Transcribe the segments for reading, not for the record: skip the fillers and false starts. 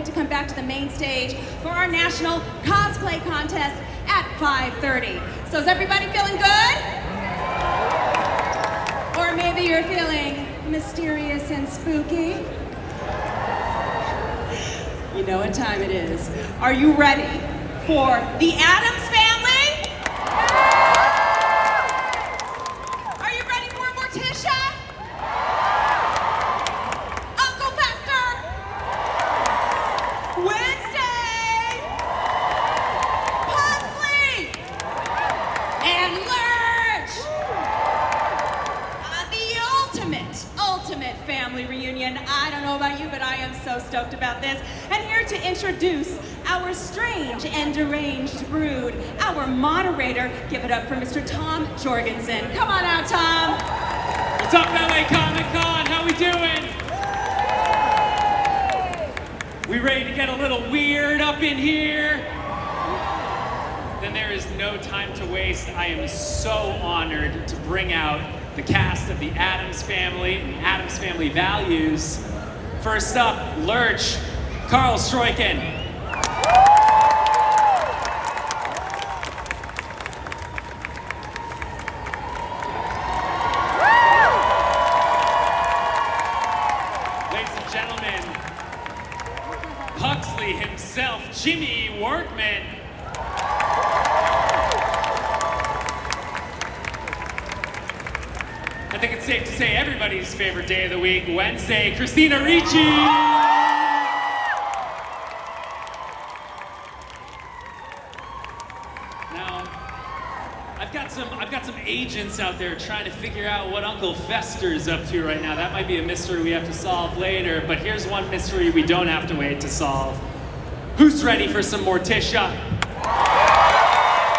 to come back to the main stage for our national cosplay contest at 5:30. So is everybody feeling good? Or maybe you're feeling mysterious and spooky? You know what time it is. Are you ready for the Addams Family? Are you ready for Morticia? Uncle Fester? Wednesday? Pugsley? And Lurch? The ultimate family reunion. I don't know about you, but I am so stoked about this. And here to introduce our strange and deranged brood, our moderator. Give it up for Mr. Tom Jorgensen. Come on out, Tom. What's up, LA Comic Con? How we doing? We ready to get a little weird up in here? Then there is no time to waste. I am so honored to bring out the cast of the Addams Family and the Addams Family Values. First up, Lurch, Carl Stroiken. Ladies and gentlemen, Pugsley himself, Jimmy Workman. I think it's safe to say everybody's favorite day of the week, Wednesday, Christina Ricci. Now, I've got some agents out there trying to figure out what Uncle Fester's up to right now. That might be a mystery we have to solve later, but here's one mystery we don't have to wait to solve. Who's ready for some Morticia?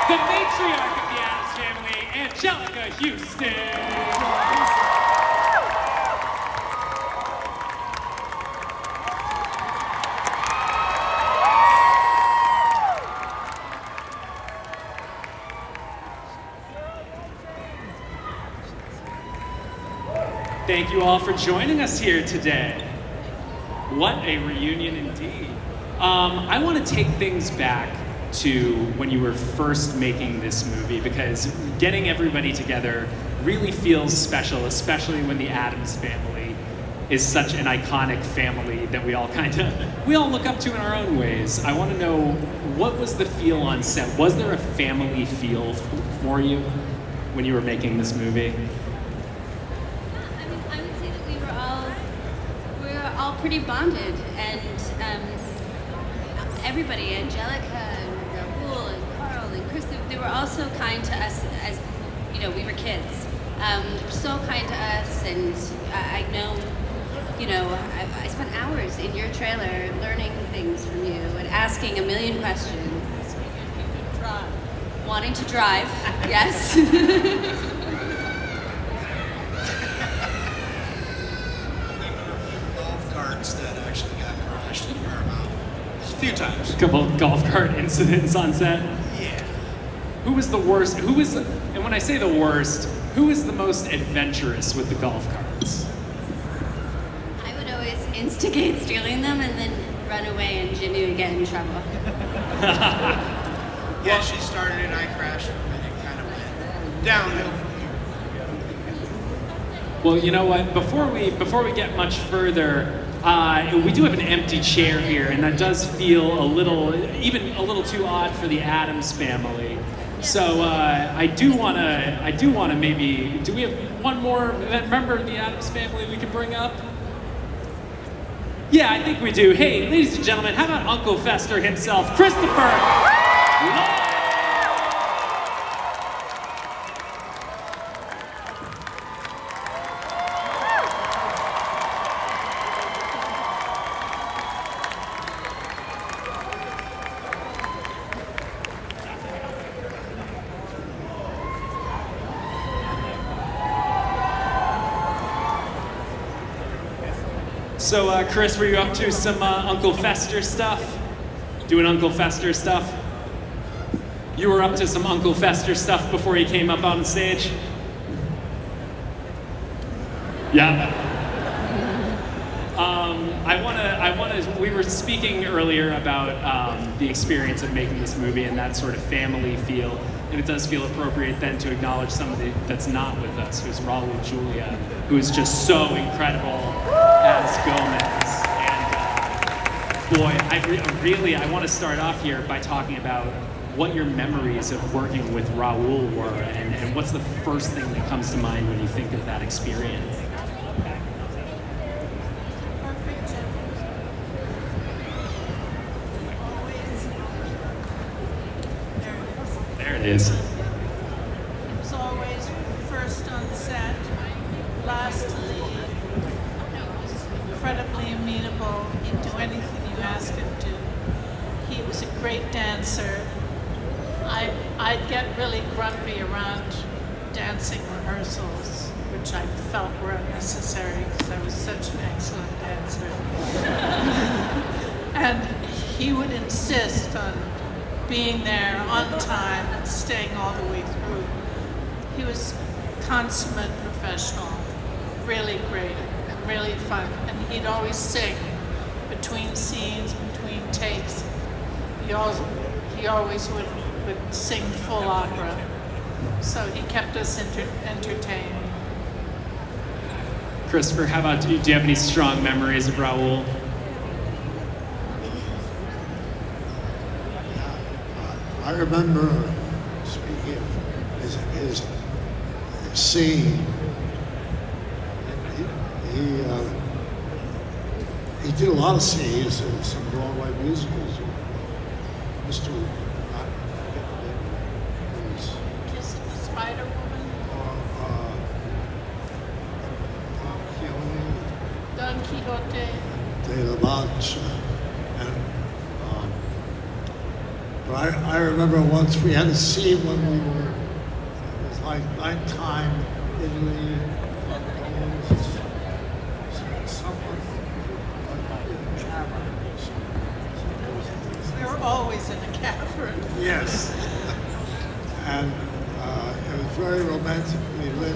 The matriarch of the Addams Family, Angelica Houston. Thank you all for joining us here today. What a reunion indeed. I want to take things back to when you were first making this movie, because getting everybody together really feels special, especially when the Addams Family is such an iconic family that we all look up to in our own ways. I want to know, what was the feel on set? Was there a family feel for you when you were making this movie? All pretty bonded, and everybody, Angelica and Raul and Carl and Chris, they were all so kind to us as, you know, we were kids. They were so kind to us, and I know, you know, I spent hours in your trailer learning things from you and asking a million questions. Wanting to drive, yes. That actually got crashed in Paramount a few times. A couple of golf cart incidents on set. Yeah. Who was the worst? And when I say the worst, who is the most adventurous with the golf carts? I would always instigate stealing them and then run away, and Jimmy would get in trouble. Yeah, she started it, I crashed it, and it kind of went downhill from here. Well, you know what? Before we get much further, we do have an empty chair here, and that does feel even a little too odd for the Addams Family. So I do want to maybe. Do we have one more member of the Addams Family we can bring up? Yeah, I think we do. Hey, ladies and gentlemen, how about Uncle Fester himself, Christopher? So, Chris, were you up to some Uncle Fester stuff? Doing Uncle Fester stuff? You were up to some Uncle Fester stuff before he came up on stage? I want as we were speaking earlier about the experience of making this movie and that sort of family feel, and it does feel appropriate then to acknowledge somebody that's not with us, who's Raul Julia, who is just so incredible as Gomez. And boy, I want to start off here by talking about what your memories of working with Raul were, and what's the first thing that comes to mind when you think of that experience? There it is. He was always first on set, last to leave. He was incredibly amenable. He'd do anything you asked him to. He was a great dancer. I'd get really grumpy around dancing rehearsals, which I felt were unnecessary because I was such an excellent dancer. And he would insist on being there on time and staying all the way through. He was consummate professional, really great, and really fun. And he'd always sing between scenes, between takes. He always would sing full opera. So he kept us entertained. Christopher, how about you? Do you have any strong memories of Raul? I remember, speaking of his scene, he did a lot of scenes in some Broadway musicals. Mr. Kiss of the Spider Woman, Don Quixote. De la Mancha. And, but I remember once we had a scene when it was like nighttime, Italy, someone, We were always in a cavern. yes. And it was very romantically lit.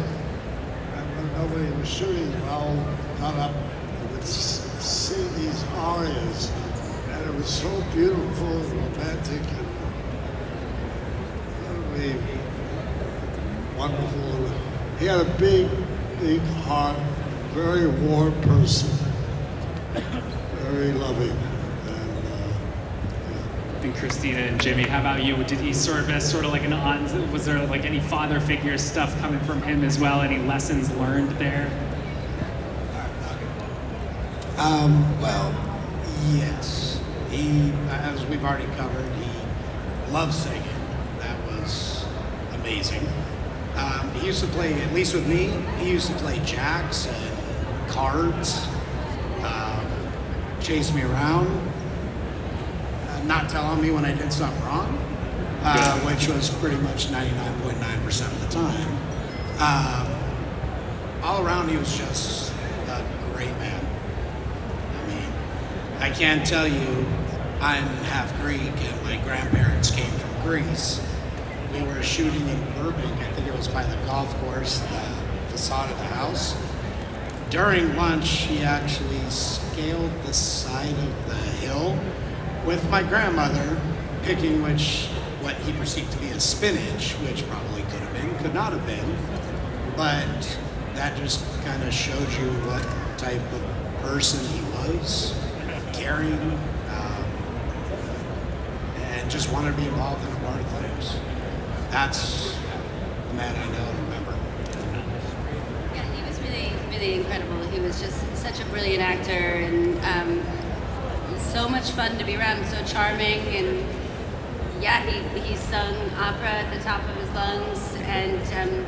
And when nobody was shooting, Raoul got up and would sing these arias. And it was so beautiful and romantic and really wonderful. He had a big, big heart, very warm person, very loving. And Christina and Jimmy, how about you? Did he serve as sort of like was there like any father figure stuff coming from him as well? Any lessons learned there? Well, yes. He, as we've already covered, he loved singing. That was amazing. He used to play, at least with me, he used to play jacks and cards, chase me around, not telling me when I did something wrong, which was pretty much 99.9% of the time. All around, he was just a great man. I mean, I can't tell you, I'm half Greek and my grandparents came from Greece. We were shooting in Burbank, I think it was by the golf course, the facade of the house. During lunch, he actually scaled the side of the hill with my grandmother, picking what he perceived to be a spinach, which probably could have been, could not have been. But that just kind of showed you what type of person he was, caring, and just wanted to be involved in a part of things. That's the man I know and remember. Yeah, he was really, really incredible. He was just such a brilliant actor and so much fun to be around, so charming. And yeah, he sung opera at the top of his lungs and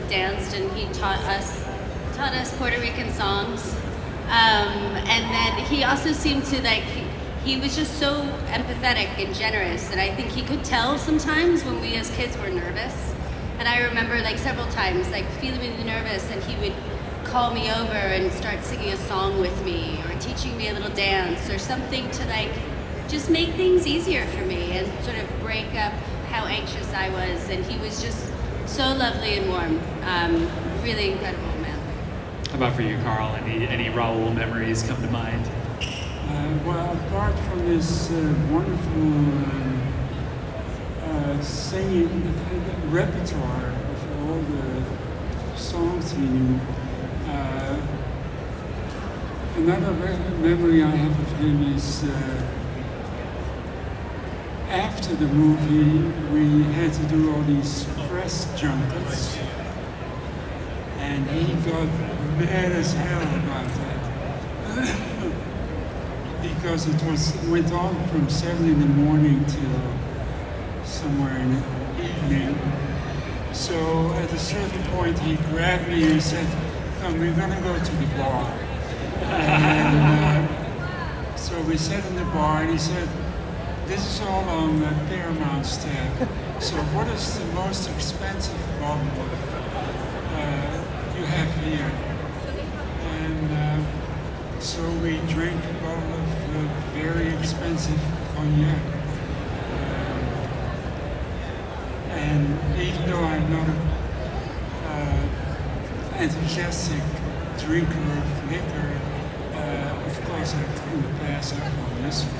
danced, and he taught us Puerto Rican songs. And then he also seemed to he was just so empathetic and generous, and I think he could tell sometimes when we as kids were nervous. And I remember several times feeling really nervous, and he would call me over and start singing a song with me or teaching me a little dance or something to just make things easier for me and sort of break up how anxious I was. And he was just so lovely and warm. Really incredible man. How about for you, Carl? Any Raul memories come to mind? Well, apart from this wonderful singing repertoire of all the songs he knew, another memory I have of him is after the movie, we had to do all these press junkets, and he got mad as hell about that. Because it went on from 7 in the morning till somewhere in the evening. So at a certain point he grabbed me and said, "Come, we're gonna go to the bar." And so we sat in the bar and he said, "This is all on Paramount's tab. So what is the most expensive bottle you have here?" And so we drank a bottle of very expensive cognac. And even though I'm not an enthusiastic drinker of liquor, of course I couldn't pass up on this one.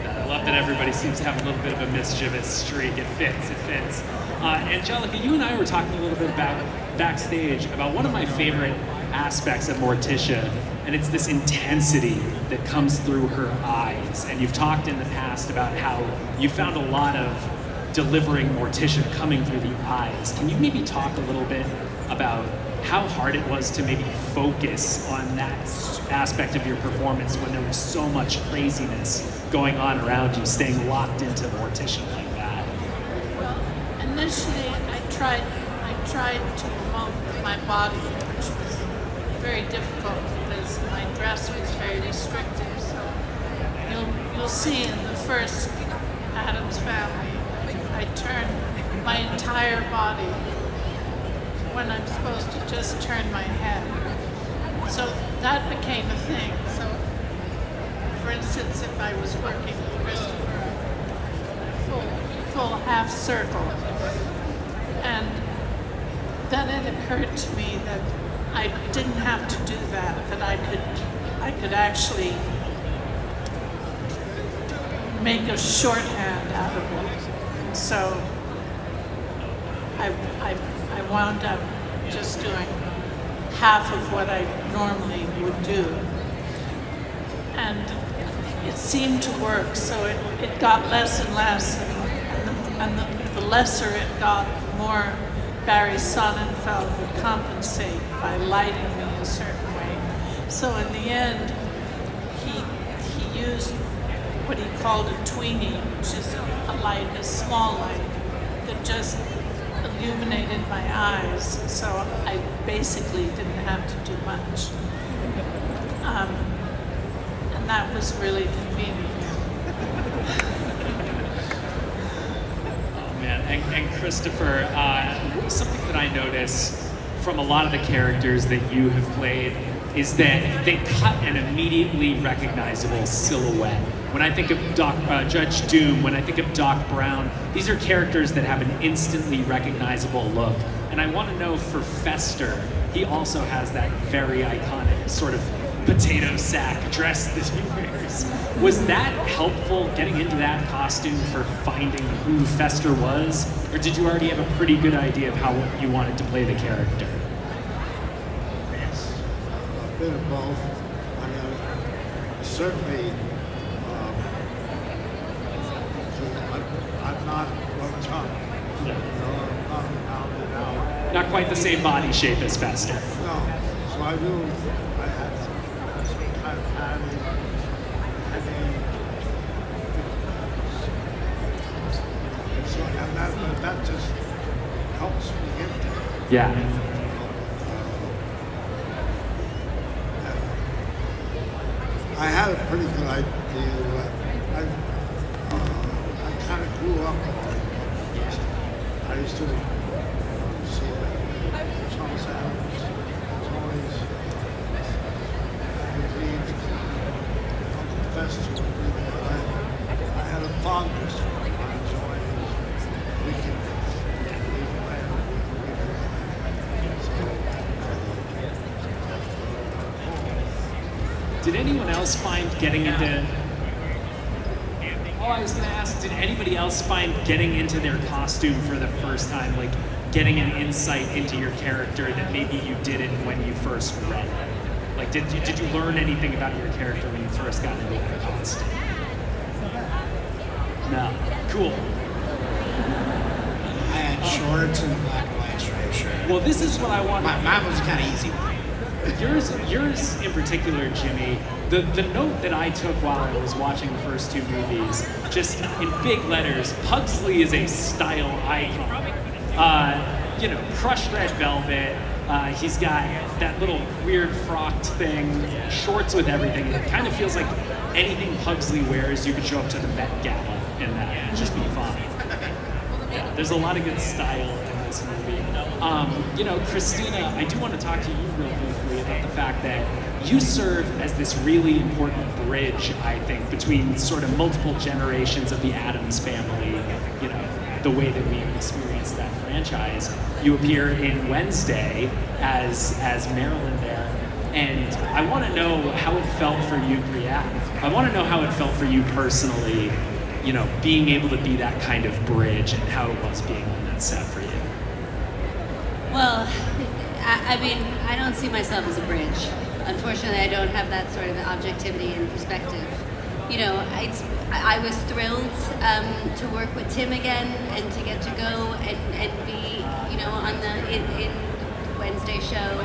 I love that everybody seems to have a little bit of a mischievous streak. It fits. Angelica, you and I were talking a little bit about backstage about one of my favorite aspects of Morticia, and it's this intensity that comes through her eyes. And you've talked in the past about how you found a lot of delivering Morticia coming through the eyes. Can you maybe talk a little bit about how hard it was to maybe focus on that aspect of your performance when there was so much craziness going on around you, staying locked into Morticia like that? Well, initially I tried to emote with my body, which was very difficult because my dress was very restrictive. So you'll see in the first Addams Family, I turned my entire body when I'm supposed to just turn my head. So that became a thing. So, for instance, if I was working with Christopher, full half circle, and then it occurred to me that I didn't have to do that, that I could actually make a shorthand out of it. And so I wound up just doing half of what I normally would do. And it seemed to work, so it got less and less, and the lesser it got, the more Barry Sonnenfeld would compensate by lighting me a certain way. So in the end, he used what he called a tweenie, which is a light, a small light, that just illuminated my eyes. So I basically didn't have to do much. And that was really convenient. And Christopher, something that I notice from a lot of the characters that you have played is that they cut an immediately recognizable silhouette. When I think of Judge Doom, when I think of Doc Brown, these are characters that have an instantly recognizable look. And I want to know for Fester, he also has that very iconic sort of potato sack dress that he wears. Was that helpful getting into that costume for finding who Fester was? Or did you already have a pretty good idea of how you wanted to play the character? Yes, a bit of both. I mean, certainly, I'm not worked up. I'm not rounded out. Not quite the same body shape as Fester. No, so I had some kind of padding, so and that just helps me get there. Yeah. I had a pretty good idea. I kind of grew up on it. I used to see Thomas Adams. It's always Uncle Fester. I had a fondness for him. I enjoyed his wickedness. Did anyone else find getting into... Oh, I was gonna ask, did anybody else find getting into their costume for the first time, like getting an insight into your character that maybe you didn't when you first read it? Like, did you learn anything about your character when you first got into your costume? No. Cool. I had shorts and a black and white striped shirt. Well, this is what I want. Mine was kind of easy. Yours in particular, Jimmy, the note that I took while I was watching the first two movies, just in big letters, Pugsley is a style icon. Crushed red velvet. He's got that little weird frocked thing, shorts with everything. It kind of feels like anything Pugsley wears, you could show up to the Met Gala in that and just be fine. Yeah, there's a lot of good style in this movie. Christina, I do want to talk to you real briefly about the fact that you serve as this really important bridge, I think, between sort of multiple generations of the Addams family, the way that we experience that franchise. You appear in Wednesday as Marilyn there, and I want to know how it felt for you, I want to know how it felt for you personally, being able to be that kind of bridge and how it was being on that set for you. Well, I don't see myself as a bridge. Unfortunately, I don't have that sort of objectivity and perspective. I was thrilled to work with Tim again and to get to go and be, on in Wednesday show.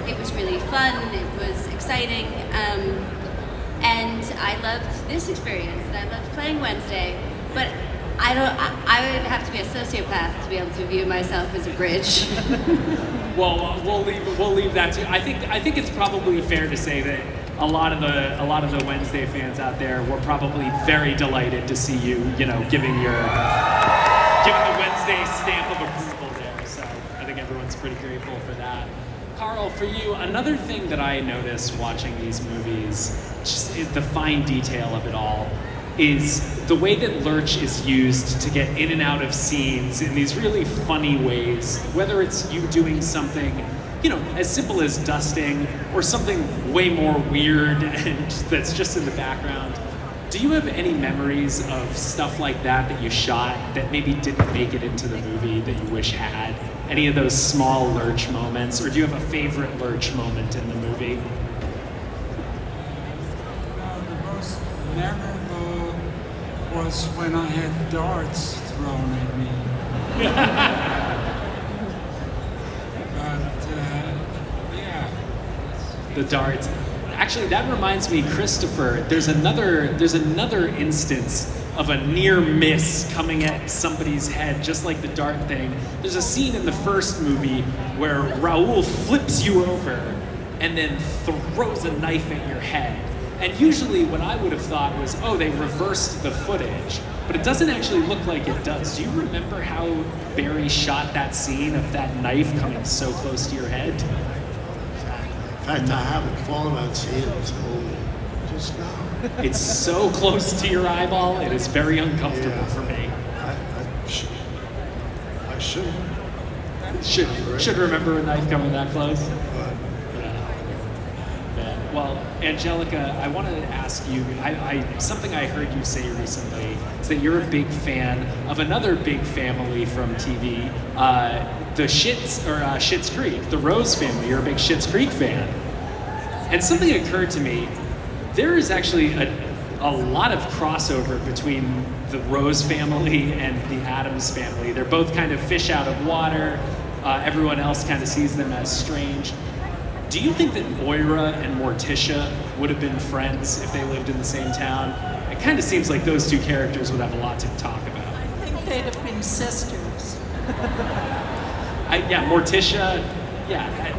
It was really fun. It was exciting. And I loved this experience, and I loved playing Wednesday, but I would have to be a sociopath to be able to view myself as a bridge. Well, we'll leave that to. I think it's probably fair to say that a lot of the Wednesday fans out there were probably very delighted to see you, giving the Wednesday stamp of approval there. So I think everyone's pretty grateful for that. Carl, for you, another thing that I noticed watching these movies, just the fine detail of it all, is the way that Lurch is used to get in and out of scenes in these really funny ways, whether it's you doing something, as simple as dusting, or something way more weird and that's just in the background. Do you have any memories of stuff like that you shot that maybe didn't make it into the movie that you wish had? Any of those small Lurch moments, or do you have a favorite Lurch moment in the movie? The most memorable was when I had darts thrown at me. Yeah. The darts. Actually, that reminds me, Christopher, there's another instance of a near miss coming at somebody's head, just like the dart thing. There's a scene in the first movie where Raoul flips you over and then throws a knife at your head. And usually what I would have thought was, oh, they reversed the footage, but it doesn't actually look like it does. Do you remember how Barry shot that scene of that knife coming so close to your head? In fact, I haven't followed that scene until just now. It's so close to your eyeball, it is very uncomfortable for me. I should. Should remember a knife coming that close. But Yeah. Well, Angelica, I wanted to ask you, something I heard you say recently is that you're a big fan of another big family from TV, the Schitt's Creek, the Rose family. You're a big Schitt's Creek fan. And something occurred to me. There is actually a lot of crossover between the Rose family and the Addams family. They're both kind of fish out of water. Everyone else kind of sees them as strange. Do you think that Moira and Morticia would have been friends if they lived in the same town? It kind of seems like those two characters would have a lot to talk about. I think they'd have been sisters. Morticia,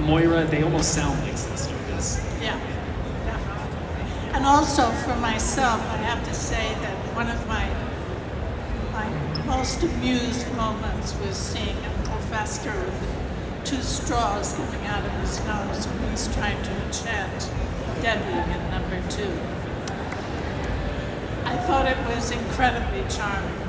Moira, they almost sound like sisters. Yeah, definitely. And also for myself, I have to say that one of my most amused moments was seeing Uncle Fester with two straws coming out of his nose when he's trying to enchant Debbie in number 2. I thought it was incredibly charming.